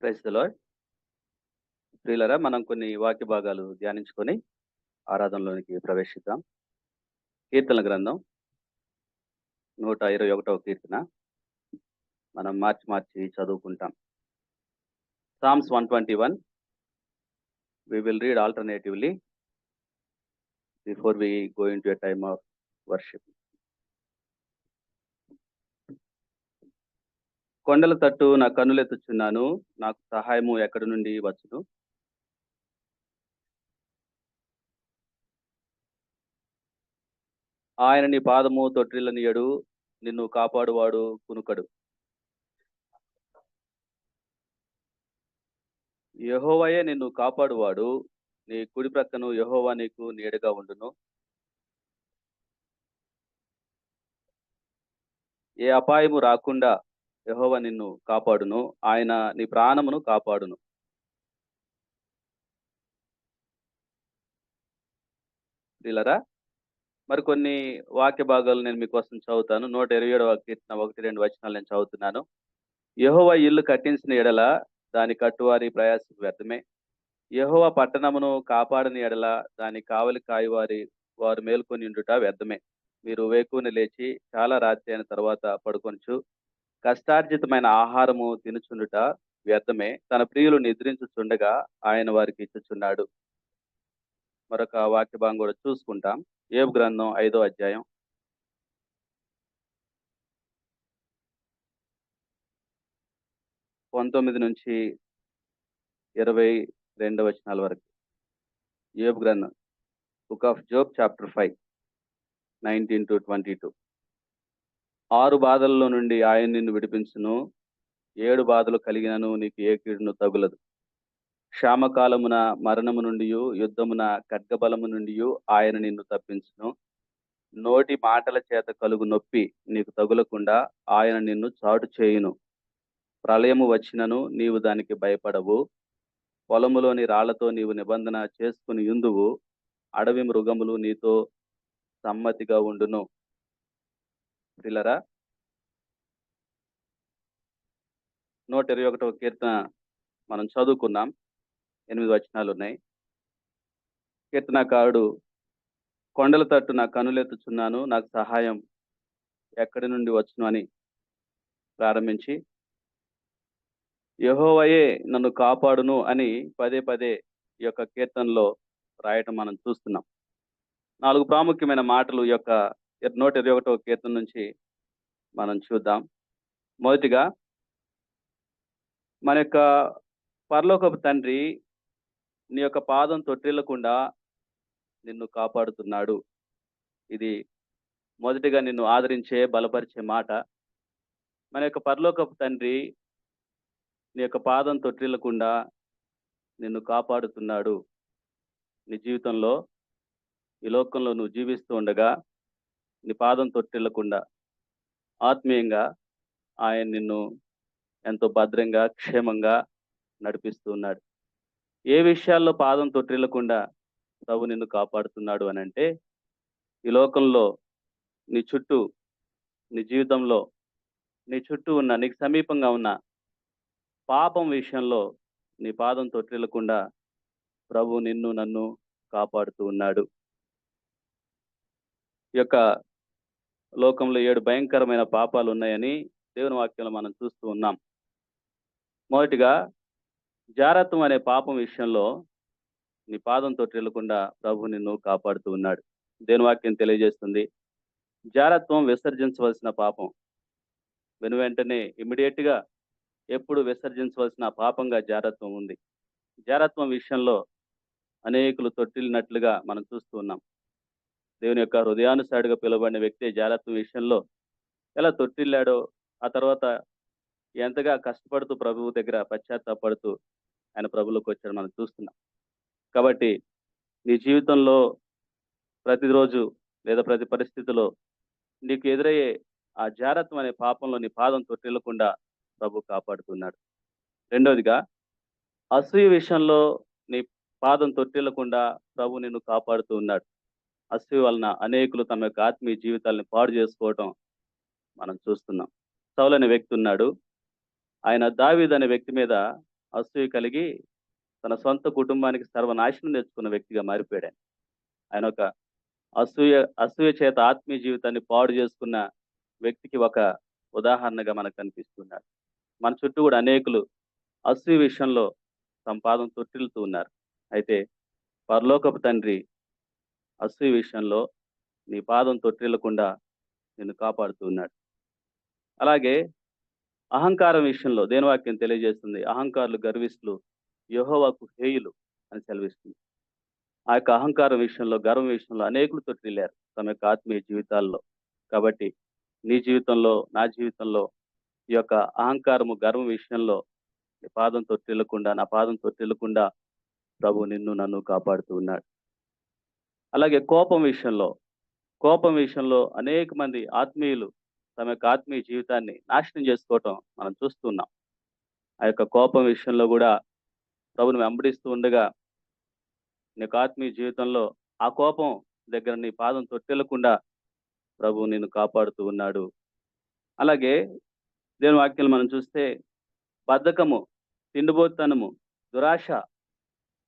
Praise the lord. ప్రియులారా, మనం కొన్ని వాక్య భాగాలు ధ్యానించుకొని ఆరాధనలోనికి ప్రవేశిద్దాం. కీర్తనల గ్రంథం 121వ కీర్తన మనం మార్చి చదువుకుంటాం. Psalms 121 we will read alternatively before we go into a time of worship. కొండల తట్టు నా కన్నులెత్తుచున్నాను, నాకు సహాయము ఎక్కడి నుండి వచ్చును? ఆయన నీ పాదము తొట్టిల్లనియడు, నిన్ను కాపాడువాడు కునుకడు. యెహోవాయే నిన్ను కాపాడువాడు, నీ కుడి ప్రక్కను యెహోవా నీకు నీడగా ఉండును. ఏ అపాయము రాకుండా యెహోవా నిన్ను కాపాడును, ఆయన నీ ప్రాణమును కాపాడును. ప్రియులారా, మరికొన్ని వాక్య భాగాలు నేను మీకోసం చదువుతాను. 127వ కీర్తన 1-2 వచనాలు నేను చదువుతున్నాను. యెహోవా ఇల్లు కట్టించిన ఎడల దాని కట్టువారి ప్రయాసము వ్యర్థమే. యెహోవా పట్టణమును కాపాడని ఎడల దాని కావలి వారు మేల్కొనియుండుట వ్యర్థమే. మీరు వేకువని లేచి చాలా రాత్రి అయిన తర్వాత పడుకొనుచు కష్టార్జితమైన ఆహారము తినుచుండుట వ్యర్థమే. తన ప్రియులు నిద్రించుచుండగా ఆయన వారికి ఇచ్చుచున్నాడు. మరొక వాక్య భాగం కూడా చూసుకుంటాం. యోబు గ్రంథం 5వ అధ్యాయం 19 నుంచి 22 వచనాల వరకు. యోబు గ్రంథం, బుక్ ఆఫ్ జోబ్ చాప్టర్ 5 19-22. 6 బాధల్లో నుండి ఆయన నిన్ను విడిపించును, 7 బాధలు కలిగినను నీకు ఏ కీడును తగులదు. క్షామకాలమున మరణము నుండి, యుద్ధమున ఖడ్గబలము నుండి ఆయన నిన్ను తప్పించును. నోటి మాటల చేత కలుగు నొప్పి నీకు తగులకుండా ఆయన నిన్ను చాటు చేయును. ప్రళయము వచ్చినను నీవు దానికి భయపడవు. పొలములోని రాళ్లతో నీవు నిబంధన చేసుకుని యుందువు. అడవి మృగములు నీతో సమ్మతిగా ఉండును. ప్రియులారా, 121వ కీర్తన మనం చదువుకున్నాం. 8 వచనాలు ఉన్నాయి. కీర్తనకారుడు కొండల తట్టు నా కనులెత్తుచున్నాను, నాకు సహాయం ఎక్కడి నుండి వచ్చును అని ప్రారంభించి యెహోవాయే నన్ను కాపాడును అని పదే ఈ యొక్క కీర్తనలో రాయటం మనం చూస్తున్నాం. 4 ప్రాముఖ్యమైన మాటలు ఈ యొక్క 121వ కీర్తన నుంచి మనం చూద్దాం. మొదటిగా, మన యొక్క పరలోకపు తండ్రి నీ యొక్క పాదం తొట్టిల్లకుండా నిన్ను కాపాడుతున్నాడు. ఇది మొదటిగా నిన్ను ఆదరించే, బలపరిచే మాట. మన యొక్క పరలోకపు తండ్రి నీ యొక్క పాదం తొట్టిల్లకుండా నిన్ను కాపాడుతున్నాడు. నీ జీవితంలో, ఈ లోకంలో నువ్వు జీవిస్తూ ఉండగా నీ పాదం తొట్టిల్లకుండా ఆత్మీయంగా ఆయన నిన్ను ఎంతో భద్రంగా, క్షేమంగా నడిపిస్తూ ఉన్నాడు. ఏ విషయాల్లో పాదం తొట్టిల్లకుండా ప్రభు నిన్ను కాపాడుతున్నాడు అని అంటే, ఈ లోకంలో నీ చుట్టూ, నీ జీవితంలో నీ చుట్టూ ఉన్న, నీకు సమీపంగా ఉన్న పాపం విషయంలో నీ పాదం తొట్టిల్లకుండా ప్రభు నిన్ను, నన్ను కాపాడుతూ ఉన్నాడు. ఈ యొక్క లోకంలో 7 భయంకరమైన పాపాలు ఉన్నాయని దేవుని వాక్యంలో మనం చూస్తూ ఉన్నాం. మొదటిగా, జారత్వం అనే పాపం విషయంలో నీ పాదం తొట్టిల్లకుండా ప్రభు నిన్ను కాపాడుతూ ఉన్నాడు. దేవుని వాక్యం తెలియజేస్తుంది, జారత్వం విసర్జించవలసిన పాపం. వెంటనే ఇమ్మీడియట్గా ఎప్పుడు విసర్జించవలసిన పాపంగా జారత్వం ఉంది. జారత్వం విషయంలో అనేకులు తొట్టిల్లినట్లుగా మనం చూస్తూ ఉన్నాం. దేవుని యొక్క హృదయానుసారిగా పిలువబడిన వ్యక్తి జారత్వం విషయంలో ఎలా తొట్టిల్లాడో, ఆ తర్వాత ఎంతగా కష్టపడుతూ ప్రభువు దగ్గర పశ్చాత్తాపడుతూ ఆయన ప్రభువులోకి వచ్చాడు మనం చూస్తున్నాం. కాబట్టి నీ జీవితంలో ప్రతిరోజు లేదా ప్రతి పరిస్థితిలో నీకు ఎదురయ్యే ఆ జారత్వం అనే పాపంలో నీ పాదం తొట్టిల్లకుండా ప్రభు కాపాడుతున్నాడు. రెండవదిగా, అసూయ విషయంలో నీ పాదం తొట్టిల్లకుండా ప్రభు నిన్ను కాపాడుతూ ఉన్నాడు. అసూయ వలన అనేకులు తమ యొక్క ఆత్మీయ జీవితాలను పాడు చేసుకోవటం మనం చూస్తున్నాం. సౌలు అనే వ్యక్తి ఉన్నాడు. ఆయన దావీదు అనే వ్యక్తి మీద అసూయ కలిగి తన సొంత కుటుంబానికి సర్వనాశనం తెచ్చుకున్న వ్యక్తిగా మారిపోయాడు ఆయన. ఆయన ఒక అసూయ అసూయ చేత ఆత్మీయ జీవితాన్ని పాడు చేసుకున్న వ్యక్తికి ఒక ఉదాహరణగా మనకు కనిపిస్తున్నాడు. మన చుట్టూ కూడా అనేకులు అసూయ విషయంలో సంపాదన తొట్టిల్లుతూ ఉన్నారు. అయితే పరలోకపు తండ్రి అసూయ విషయంలో నీ పాదం తొట్టిల్లకుండా నిన్ను కాపాడుతూ ఉన్నాడు. అలాగే అహంకారం విషయంలో దేని వాక్యం తెలియజేస్తుంది, అహంకారులు గర్విష్ఠులు యెహోవాకు హేయులు అని సెలవిస్తుంది. ఆ యొక్క అహంకారం విషయంలో, గర్వం విషయంలో అనేకులు తొట్టిల్లారు తమ యొక్క ఆత్మీయ జీవితాల్లో. కాబట్టి నీ జీవితంలో, నా జీవితంలో ఈ యొక్క అహంకారము, గర్వం విషయంలో నీ పాదం తొట్టిల్లకుండా, నా పాదం తొట్టిల్లకుండా ప్రభు నిన్ను, నన్ను కాపాడుతూ ఉన్నాడు. అలాగే కోపం విషయంలో అనేక మంది ఆత్మీయులు తమ యొక్క ఆత్మీయ జీవితాన్ని నాశనం చేసుకోవటం మనం చూస్తున్నాం. ఆ యొక్క కోపం విషయంలో కూడా ప్రభుని వెంబడిస్తూ ఉండగా నీ యొక్క ఆత్మీయ జీవితంలో ఆ కోపం దగ్గర నీ పాదం తొట్టిల్లకుండా ప్రభు నిన్ను కాపాడుతూ ఉన్నాడు. అలాగే దేవుని వాక్యాలు మనం చూస్తే బద్ధకము, తిండిబోతుతనము, దురాశ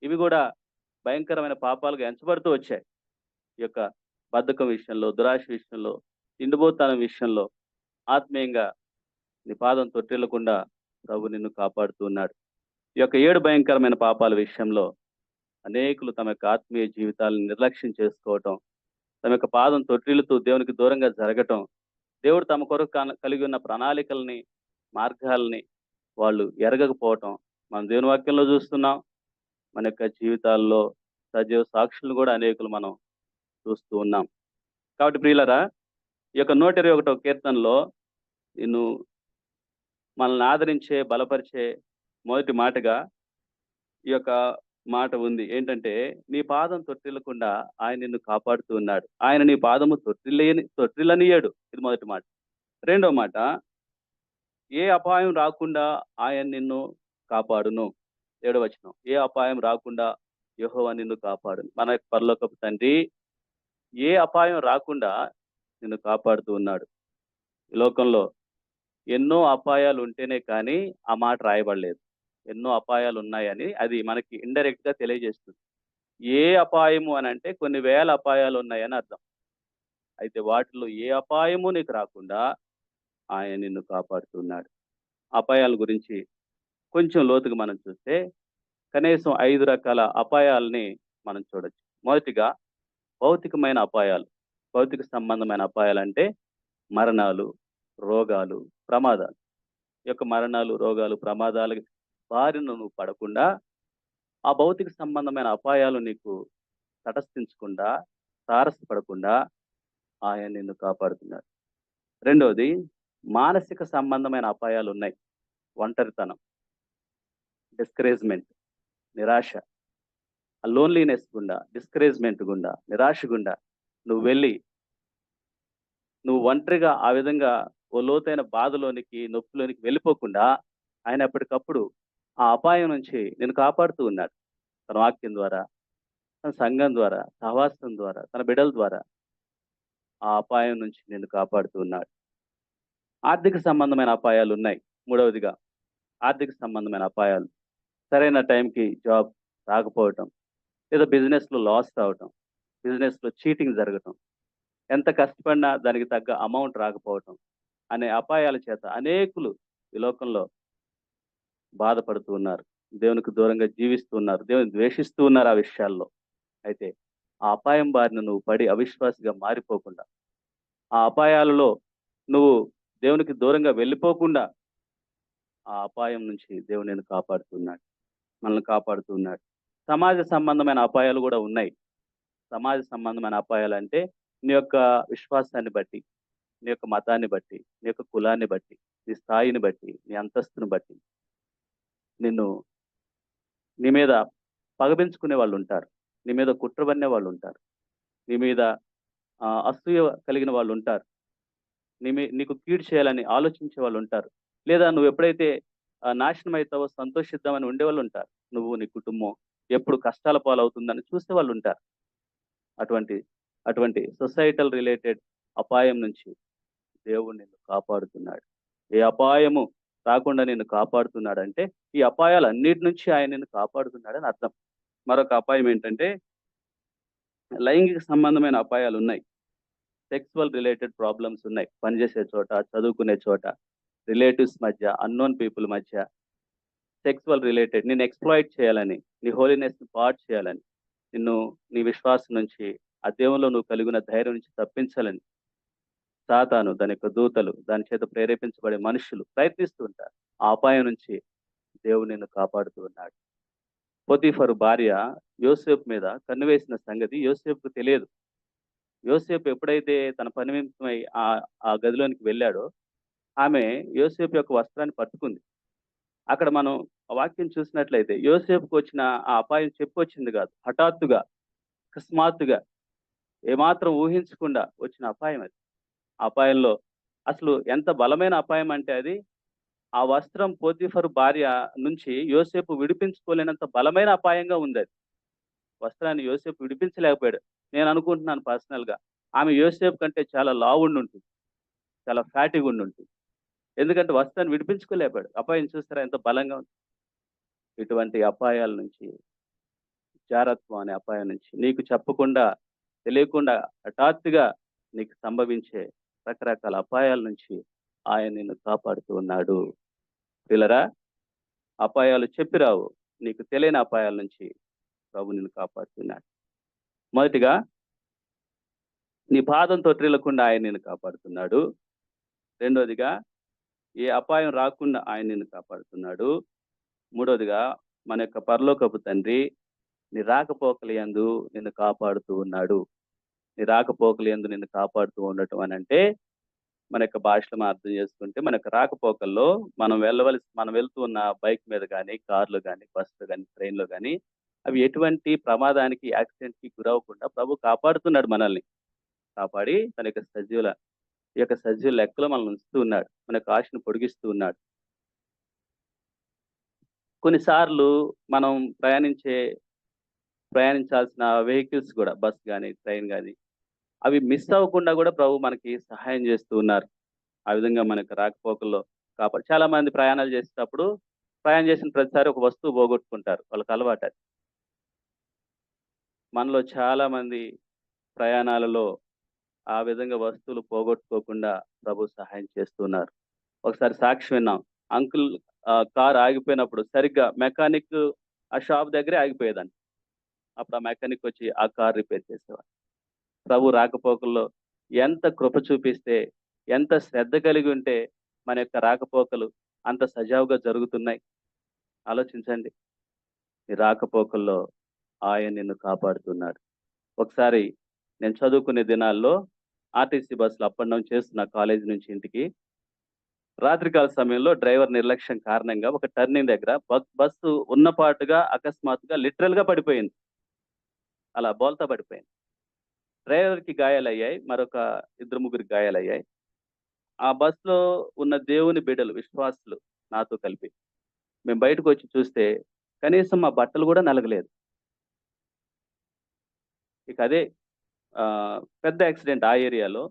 ఇవి కూడా భయంకరమైన పాపాలుగా ఎంచబడుతూ వచ్చాయి. ఈ యొక్క బద్ధకం విషయంలో, దురాశ విషయంలో, తిండిబోతుతనం విషయంలో ఆత్మీయంగా నీ పాదం తొట్టిల్లకుండా ప్రభు నిన్ను కాపాడుతూ ఉన్నాడు. ఈ యొక్క 7 భయంకరమైన పాపాల విషయంలో అనేకులు తమ యొక్క ఆత్మీయ జీవితాలను నిర్లక్ష్యం చేసుకోవటం, తమ యొక్క పాదం తొట్టిల్లుతూ దేవునికి దూరంగా జరగటం, దేవుడు తమ కొరకు కలిగి ఉన్న ప్రణాళికల్ని, మార్గాల్ని వాళ్ళు ఎరగకపోవటం మనం దేవుని వాక్యంలో చూస్తున్నాం. మన యొక్క జీవితాల్లో సజీవ సాక్షులను కూడా అనేకులు మనం చూస్తూ ఉన్నాం. కాబట్టి ప్రియులారా, ఈ యొక్క 121వ కీర్తనలో నిన్ను మనల్ని ఆదరించే, బలపరిచే మొదటి మాటగా ఈ యొక్క మాట ఉంది. ఏంటంటే, నీ పాదం తొట్టిల్లకుండా ఆయన నిన్ను కాపాడుతూ ఉన్నాడు. ఆయన నీ పాదము తొట్టిల్లనియ్యడు. ఇది మొదటి మాట. రెండో మాట, ఏ అపాయం రాకుండా ఆయన నిన్ను కాపాడును. 7వ వచనం. ఏ అపాయం రాకుండా యెహోవా నిన్ను కాపాడును. మన యొక్క పరలోకపు తండ్రి ఏ అపాయం రాకుండా నిన్ను కాపాడుతూ ఉన్నాడు. ఈ లోకంలో ఎన్నో అపాయాలు ఉంటేనే కానీ ఆ మాట రాయబడలేదు. ఎన్నో అపాయాలు ఉన్నాయని అది మనకి ఇండైరెక్ట్ గా తెలియజేస్తుంది. ఏ అపాయము అని అంటే కొన్ని వేల అపాయాలు ఉన్నాయని అర్థం. అయితే వాటిలో ఏ అపాయము నీకు రాకుండా ఆయన నిన్ను కాపాడుతున్నాడు. అపాయాల గురించి కొంచెం లోతుగా మనం చూస్తే కనీసం 5 రకాల అపాయాలని మనం చూడొచ్చు. మొదటిగా భౌతికమైన అపాయాలు. భౌతిక సంబంధమైన అపాయాలంటే మరణాలు, రోగాలు, ప్రమాదాలు. ఈ యొక్క మరణాలు, రోగాలు, ప్రమాదాల బారిన నువ్వు పడకుండా ఆ భౌతిక సంబంధమైన అపాయాలు నీకు తటస్థించకుండా, తారసపడకుండా ఆయన నిన్ను కాపాడుతున్నాడు. రెండవది మానసిక సంబంధమైన అపాయాలు ఉన్నాయి. ఒంటరితనం, డిస్కరేజ్మెంట్, నిరాశ, ఆ లోన్లీనెస్ గుండా, డిస్కరేజ్మెంట్ గుండా, నిరాశ గుండా నువ్వు వెళ్ళి నువ్వు ఒంటరిగా ఆ విధంగా ఓ లోతైన బాధలోనికి, నొప్పిలోనికి వెళ్ళిపోకుండా ఆయన ఎప్పటికప్పుడు ఆ అపాయం నుంచి నిన్ను కాపాడుతూ ఉన్నాడు. తన వాక్యం ద్వారా, తన సంఘం ద్వారా, సహవాసం ద్వారా, తన బిడ్డల ద్వారా ఆ అపాయం నుంచి నిన్ను కాపాడుతూ ఉన్నాడు. ఆర్థిక సంబంధమైన అపాయాలు ఉన్నాయి. మూడవదిగా ఆర్థిక సంబంధమైన అపాయాలు. సరైన టైంకి జాబ్ రాకపోవటం, లేదా బిజినెస్లో లాస్ రావటం, బిజినెస్లో చీటింగ్ జరగటం, ఎంత కష్టపడినా దానికి తగ్గ అమౌంట్ రాకపోవటం అనే అపాయాల చేత అనేకులు ఈ లోకంలో బాధపడుతూ ఉన్నారు. దేవునికి దూరంగా జీవిస్తూ ఉన్నారు. దేవుని ద్వేషిస్తూ ఉన్నారు ఆ విషయాల్లో. అయితే ఆ అపాయం బారిన నువ్వు పడి అవిశ్వాసిగా మారిపోకుండా, ఆ అపాయాలలో నువ్వు దేవునికి దూరంగా వెళ్ళిపోకుండా ఆ అపాయం నుంచి దేవుడు నిన్ను కాపాడుతున్నాడు. మనల్ని కాపాడుతున్నాడు. సమాజ సంబంధమైన అపాయాలు కూడా ఉన్నాయి. సమాజ సంబంధమైన అపాయాలు అంటే నీ యొక్క విశ్వాసాన్ని బట్టి, నీ యొక్క మతాన్ని బట్టి, నీ యొక్క కులాన్ని బట్టి, నీ స్థాయిని బట్టి, నీ అంతస్తుని బట్టి నిన్ను నీ మీద పగబెంచుకునే వాళ్ళు ఉంటారు. నీ మీద కుట్రబన్నే వాళ్ళు ఉంటారు. నీ మీద అసూయ కలిగిన వాళ్ళు ఉంటారు. నీకు కీడు చేయాలని ఆలోచించే వాళ్ళు ఉంటారు. లేదా నువ్వు ఎప్పుడైతే నాశనం అవుతావో సంతోషిద్దామని ఉండేవాళ్ళు ఉంటారు. నువ్వు, నీ కుటుంబం ఎప్పుడు కష్టాల పాలవుతుందని చూసే వాళ్ళు ఉంటారు. అటువంటి అటువంటి సొసైటల్ రిలేటెడ్ అపాయం నుంచి దేవుడు నిన్ను కాపాడుతున్నాడు. ఏ అపాయము రాకుండా నిన్ను కాపాడుతున్నాడంటే ఈ అపాయాలన్నిటి నుంచి ఆయన నిన్ను కాపాడుతున్నాడని అర్థం. మరొక అపాయం ఏంటంటే లైంగిక సంబంధమైన అపాయాలున్నాయి. సెక్సువల్ రిలేటెడ్ ప్రాబ్లమ్స్ ఉన్నాయి. పనిచేసే చోట, చదువుకునే చోట, రిలేటివ్స్ మధ్య, అన్నోన్ పీపుల్ మధ్య సెక్సువల్ రిలేటెడ్ నిన్ను ఎక్స్‌ప్లాయిట్ చేయాలని, నీ హోలీనెస్‌ని పాడు చేయాలని, నిన్ను నీ విశ్వాసం నుంచి, ఆ దేవునిలో నువ్వు కలిగిన ధైర్యం నుంచి తప్పించాలని సాతాను, దాని యొక్క దూతలు, దాని చేత ప్రేరేపించబడే మనుషులు ప్రయత్నిస్తూ ఉంటారు. ఆ అపాయం నుంచి దేవుడు నిన్ను కాపాడుతూ ఉన్నాడు. పోతీఫరు భార్య యోసేపు మీద కన్ను వేసిన సంగతి యోసేపుకు తెలియదు. యోసేపు ఎప్పుడైతే తన పని నిమిత్తమై ఆ గదిలోనికి వెళ్ళాడో, ఆమె యోసేపు యొక్క వస్త్రాన్ని పట్టుకుంది. అక్కడ మనం ఆ వాక్యం చూసినట్లయితే యోసేపుకు వచ్చిన ఆ అపాయం చెప్పొచ్చింది కాదు. హఠాత్తుగా, అకస్మాత్తుగా, ఏమాత్రం ఊహించకుండా వచ్చిన అపాయం అది. ఆ అపాయంలో అసలు ఎంత బలమైన అపాయం అంటే అది, ఆ వస్త్రం పోతీఫరు భార్య నుంచి యోసేపు విడిపించుకోలేనంత బలమైన అపాయంగా ఉందది. వస్త్రాన్ని యోసేపు విడిపించలేకపోయాడు. నేను అనుకుంటున్నాను పర్సనల్‌గా. ఆమె యోసేపు కంటే చాలా లావుండుంటుంది. చాలా ఫ్యాటీగా ఉండుంటుంది. ఎందుకంటే వస్త్రాన్ని విడిపించుకోలేకపోయాడు. అపాయం చూసారా ఎంత బలంగా ఉంది. ఇటువంటి అపాయాల నుంచి, జారత్వం అనే అపాయం నుంచి నీకు చెప్పకుండా, తెలియకుండా హఠాత్తుగా నీకు సంభవించే రకరకాల అపాయాల నుంచి ఆయన నిన్ను కాపాడుతూ ఉన్నాడు. ప్రియులారా, అపాయాలు చెప్పి రావు. నీకు తెలియని అపాయాల నుంచి ప్రభు నిన్ను కాపాడుతున్నాడు. మొదటిగా నీ పాదం తొట్రిల్లకుండా ఆయన నిన్ను కాపాడుతున్నాడు. రెండోదిగా ఏ అపాయం రాకుండా ఆయన నిన్ను కాపాడుతున్నాడు. మూడోదిగా మన యొక్క పరలోకపు తండ్రి నీ రాకపోకలయందు నిన్ను కాపాడుతూ ఉన్నాడు. నీ రాకపోకలయందు నిన్ను కాపాడుతూ ఉండటం అనంటే మన యొక్క భాషలో మనం అర్థం చేసుకుంటే మన యొక్క రాకపోకల్లో మనం వెళ్తూ ఉన్న బైక్ మీద గానీ, కార్‌లో గానీ, బస్‌లో గానీ, ట్రైన్‌లో గానీ అవి ఎటువంటి ప్రమాదానికి, యాక్సిడెంట్‌కి గురవ్వకుండా ప్రభు కాపాడుతున్నాడు మనల్ని. కాపాడి తన యొక్క ఈ యొక్క సజీవ లెక్కలో మనల్ని ఉంచుతూ ఉన్నాడు. మన యొక్క ఆయుష్‌ని పొడిగిస్తూ ఉన్నాడు. కొన్నిసార్లు మనం ప్రయాణించాల్సిన వెహికల్స్ గూడా బస్ గాని, ట్రైన్ గాని అవి మిస్ అవ్వకుండా గూడా ప్రభు మనకి సహాయం చేస్తూ ఉన్నారు. ఆ విధంగా మనకు రాకపోకల్లో చాలా మంది ప్రయాణాలు చేసేటప్పుడు ప్రయాణం చేసిన ప్రతిసారి ఒక వస్తువు పోగొట్టుకుంటారు. వాళ్ళకి అలవాటది. మనలో చాలా మంది ప్రయాణాలలో ఆ విధంగా వస్తువులు పోగొట్టుకోకుండా ప్రభు సహాయం చేస్తున్నారు. ఒకసారి సాక్ష్యం విన్నాం. అంకుల్ కారు ఆగిపోయినప్పుడు సరిగ్గా మెకానిక్ ఆ షాప్ దగ్గరే ఆగిపోయేదంట. అప్పుడు ఆ మెకానిక్ వచ్చి ఆ కార్ రిపేర్ చేసేవాడు. ప్రభు రాకపోకల్లో ఎంత కృప చూపిస్తే, ఎంత శ్రద్ధ కలిగి ఉంటే మన యొక్క రాకపోకలు అంత సజావుగా జరుగుతున్నాయి. ఆలోచించండి. ఈ రాకపోకల్లో ఆయన నిన్ను కాపాడుతున్నాడు. ఒకసారి నేను చదువుకునే దినాల్లో ఆర్టీసీ బస్సులో అప్ అండ్ డౌన్ చేస్తున్నా కాలేజీ నుంచి ఇంటికి. రాత్రికాల సమయంలో డ్రైవర్ నిర్లక్ష్యం కారణంగా ఒక టర్నింగ్ దగ్గర బస్సు ఉన్నపాటుగా అకస్మాత్తుగా లిటరల్‌గా పడిపోయింది. అలా బోల్తా పడిపోయింది. డ్రైవర్‌కి గాయాలయ్యాయి. మరొక ఇద్దరు, ముగ్గురికి గాయాలయ్యాయి. ఆ బస్‌లో ఉన్న దేవుని బిడ్డలు, విశ్వాసులు నాతో కలిపి. మేము బయటకొచ్చి చూస్తే కనీసం మా బట్టలు గూడా నలగలేదు. ఇక అదే పెద్ద యాక్సిడెంట్ ఆ ఏరియాలో.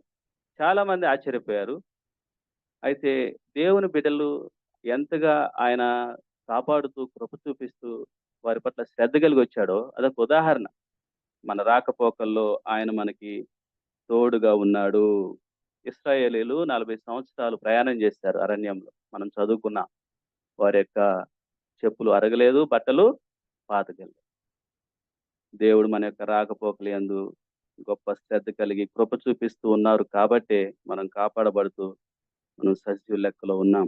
చాలా మంది ఆశ్చర్యపోయారు. అయితే దేవుని బిడ్డలు ఎంతగా ఆయన కాపాడుతూ, కృప చూపిస్తూ వారి పట్ల శ్రద్ధ కలిగొచ్చాడో అదొక ఉదాహరణ. మన రాకపోకల్లో ఆయన మనకి తోడుగా ఉన్నాడు. ఇశ్రాయేలీయులు 40 సంవత్సరాలు ప్రయాణం చేశారు అరణ్యంలో. మనం చదువుకున్నాం. వారి యొక్క చెప్పులు అరగలేదు, బట్టలు పాతగలేదు. దేవుడు మన యొక్క రాకపోకలయందు గొప్ప శ్రద్ధ కలిగి కృప చూపిస్తూ ఉన్నారు కాబట్టే మనం కాపాడబడుతూ మనం సజీవ లెక్కలో ఉన్నాం.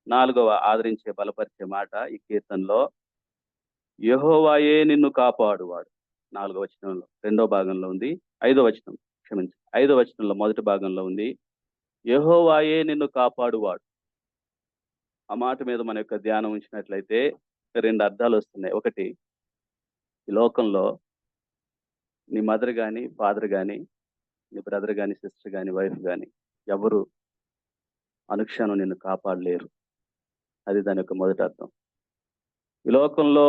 నాలుగవ ఆదరించే బలపరిచే మాట ఈ కీర్తనలో యెహోవాయే నిన్ను కాపాడువాడు. 4వ వచనంలో రెండో భాగంలో ఉంది. 5వ వచనం క్షమించండి. 5వ వచనంలో మొదటి భాగంలో ఉంది. యెహోవాయే నిన్ను కాపాడువాడు. ఆ మాట మీద మన యొక్క ధ్యానం ఉంచినట్లయితే 2 అర్థాలొస్తున్నాయి. ఒకటి, ఈ లోకంలో నీ మదర్ గాని, ఫాదర్ గాని, నీ బ్రదర్ గాని, సిస్టర్ గాని, వైఫ్ గాని ఎవరు అనుక్షణం నిన్ను కాపాడలేరు. అది దాని యొక్క మొదటి అర్థం. ఈ లోకంలో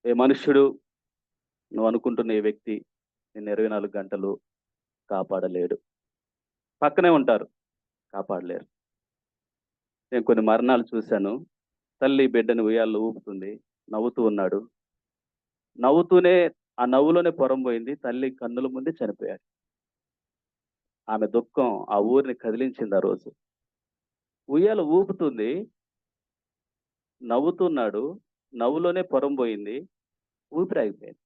ఏ మనుష్యుడు నువ్వు అనుకుంటున్న ఏ వ్యక్తి నిన్ను 24 గంటలు కాపాడలేడు. పక్కనే ఉంటారు, కాపాడలేరు. నేను కొన్ని మరణాలు చూశాను. తల్లి బిడ్డని ఉయ్యాల్లో ఊపుతుంది. నవ్వుతూ ఉన్నాడు. నవ్వుతూనే ఆ నవ్వులోనే పోయింది. తల్లి కన్నుల ముందే చనిపోయాడు. ఆమె దుఃఖం ఆ ఊరిని కదిలించింది ఆ రోజు. ఉయ్యాల ఊపుతుంది. నవ్వుతున్నాడు. నవ్వులోనే పోయింది. ఊపిరి ఆగిపోయింది.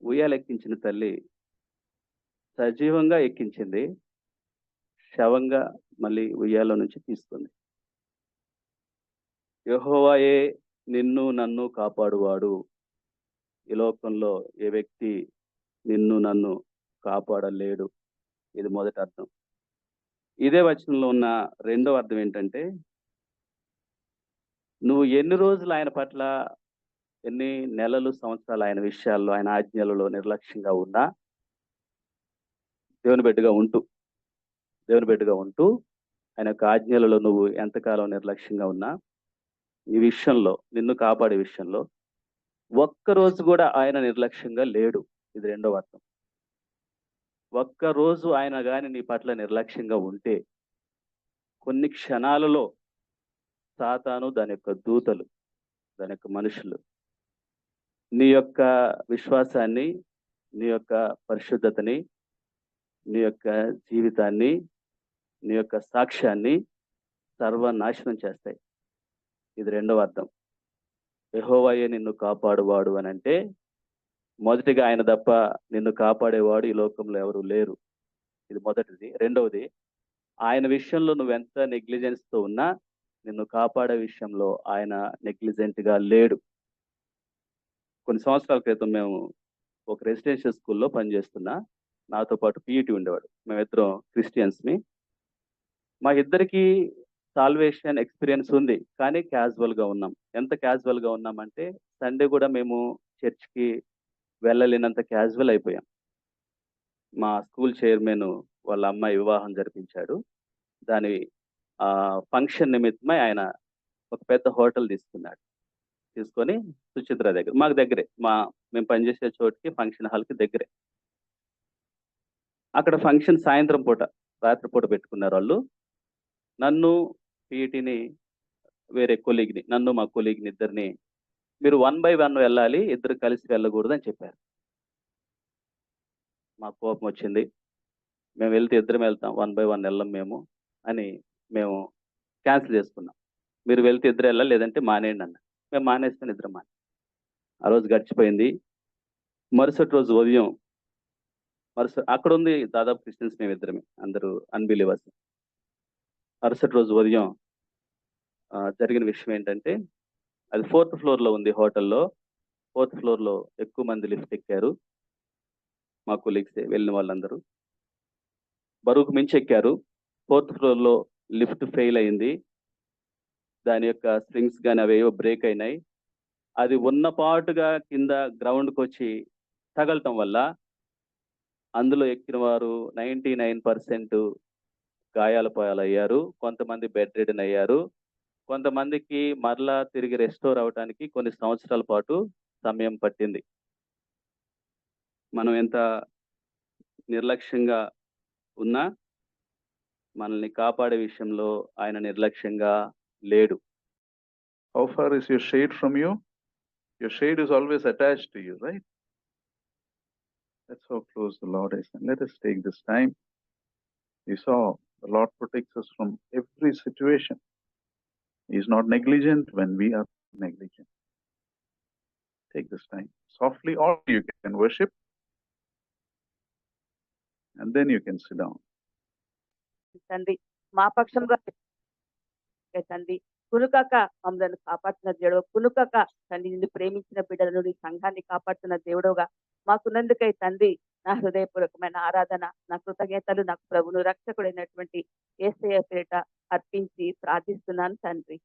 ఉయ్యాలెక్కించిన తల్లి సజీవంగా ఎక్కించింది. శవంగా మళ్ళీ ఉయ్యాలో నుంచి తీస్తుంది. యెహోవాయే నిన్ను నన్ను కాపాడువాడు. ఈ లోకంలో ఏ వ్యక్తి నిన్ను నన్ను కాపాడలేడు. ఇది మొదటి అర్థం. ఇదే వచనంలో ఉన్న రెండో అర్థం ఏంటంటే, నువ్వు ఎన్ని రోజులు ఆయన పట్ల, ఎన్ని నెలలు, సంవత్సరాలు ఆయన విషయాల్లో, ఆయన ఆజ్ఞలలో నిర్లక్ష్యంగా ఉన్నా, దేవుని బిడ్డగా ఉంటూ, దేవుని బిడ్డగా ఉంటూ, ఆయన యొక్క ఆజ్ఞలలో నువ్వు ఎంతకాలం నిర్లక్ష్యంగా ఉన్నా, ఈ విషయంలో, నిన్ను కాపాడే విషయంలో, ఒక్కరోజు కూడా ఆయన నిర్లక్ష్యంగా లేడు. ఇది రెండవ అర్థం. ఒక్కరోజు ఆయన గాని నీ పట్ల నిర్లక్ష్యంగా ఉంటే, కొన్ని క్షణాలలో సాతాను, దాని యొక్క దూతలు, దాని యొక్క మనుషులు నీ యొక్క విశ్వాసాన్ని, నీ యొక్క పరిశుద్ధతని, నీ యొక్క జీవితాన్ని, నీ యొక్క సాక్ష్యాన్ని సర్వనాశనం చేస్తాయి. ఇది రెండవ అర్థం. యెహోవాయే నిన్ను కాపాడువాడు అనంటే, మొదటిగా ఆయన తప్ప నిన్ను కాపాడేవాడు ఈ లోకంలో ఎవరు లేరు. ఇది మొదటిది. రెండవది, ఆయన విషయంలో నువ్వెంత నెగ్లిజెన్స్‌తో ఉన్నా, నిన్ను కాపాడే విషయంలో ఆయన నెగ్లిజెంట్‌గా లేడు. కొన్ని సంవత్సరాల క్రితం మేము ఒక రెసిడెన్షియల్ స్కూల్‌లో పనిచేస్తున్నా. నాతో పాటు పీఈటీ ఉండేవాడు. మేమిద్దరం క్రిస్టియన్స్‌మి. మా ఇద్దరికీ సాల్వేషన్ ఎక్స్‌పీరియన్స్ ఉంది. కానీ క్యాజువల్‌గా ఉన్నాం. ఎంత క్యాజువల్‌గా ఉన్నామంటే, సండే కూడా మేము చర్చ్‌కి వెళ్ళలేనంత క్యాజువల్ అయిపోయాం. మా స్కూల్ చైర్మన్ వాళ్ళ అమ్మాయి వివాహం జరిపించాడు. దాని ఫంక్షన్ నిమిత్తమై ఆయన ఒక పెద్ద హోటల్ తీసుకున్నాడు. తీసుకొని సుచిత్ర దగ్గర, మాకు దగ్గరే. మేము పనిచేసే చోటుకి ఫంక్షన్ హాల్‌కి దగ్గరే. అక్కడ ఫంక్షన్ సాయంత్రం పూట, రాత్రి పూట పెట్టుకున్నారాళ్ళు. నన్ను, పీఈటీని, వేరే కొలీగ్‌ని, నన్ను మా కొలీగ్‌ని ఇద్దరిని, మీరు 1 బై 1 వెళ్ళాలి. ఇద్దరు కలిసి వెళ్ళకూడదని చెప్పారు. మాకు కోపమొచ్చింది. మేము వెళ్తే ఇద్దరం వెళ్తాం. 1 బై 1 వెళ్ళం మేము అని మేము క్యాన్సిల్ చేసుకున్నాం. మీరు వెళ్తే ఇద్దరు వెళ్ళాలి, లేదంటే మానేయండి అన్నారు. మేము మానేసుకొని ఇద్దరం ఆ రోజు గడిచిపోయింది. మరుసటి రోజు ఉదయం అక్కడుంది దాదాపు క్రిస్టియన్స్ మేమిద్దరమే. అందరూ అన్‌బిలీవర్స్. మరుసటి రోజు ఉదయం జరిగిన విషయం ఏంటంటే, అది 4థ్ ఫ్లోర్‌లో ఉంది హోటల్‌లో. 4థ్ ఫ్లోర్‌లో ఎక్కువ మంది లిఫ్ట్ ఎక్కారు. మా కొలీగ్సే వెళ్ళిన వాళ్ళందరూ. బరువుకు మించి ఎక్కారు. 4థ్ ఫ్లోర్‌లో లిఫ్ట్ ఫెయిల్ అయింది. దాని యొక్క స్ప్రింగ్స్ గాని అవేవో బ్రేక్ అయినాయి. అది ఉన్న పాటుగా కింద గ్రౌండ్‌కొచ్చి తగలటం వల్ల అందులో ఎక్కిన వారు 99% గాయాల పాలయ్యారు. కొంతమంది బెడ్ రిడెన్ అయ్యారు. కొంతమందికి మరలా తిరిగి రెస్టోర్ అవ్వటానికి కొన్ని సంవత్సరాల పాటు సమయం పట్టింది. మనం ఎంత నిర్లక్ష్యంగా ఉన్నా, మనల్ని కాపాడే విషయంలో ఆయన నిర్లక్ష్యంగా లేడు. How far is your shade from you? Your shade is always attached to you, right? That's how close the Lord is. And let us take this time. We saw the Lord protects us from every situation. He is not negligent when we are negligent. Take this time. Softly, or you can worship. And then you can sit down. తండ్రి, మా పక్షంగా తండ్రి, కునుకక మమ్మల్ని కాపాడుతున్న దేవుడు, కునుకక తండ్రి నిన్ను ప్రేమించిన బిడ్డలను, నీ సంఘాన్ని కాపాడుతున్న దేవుడుగా మాకున్నందుకై తండ్రి, నా హృదయపూర్వకమైన ఆరాధన, నా కృతజ్ఞతలు నాకు ప్రభును రక్షకుడైనటువంటి యేసయ్య పేరిట అర్పించి ప్రార్థిస్తున్నాను తండ్రి.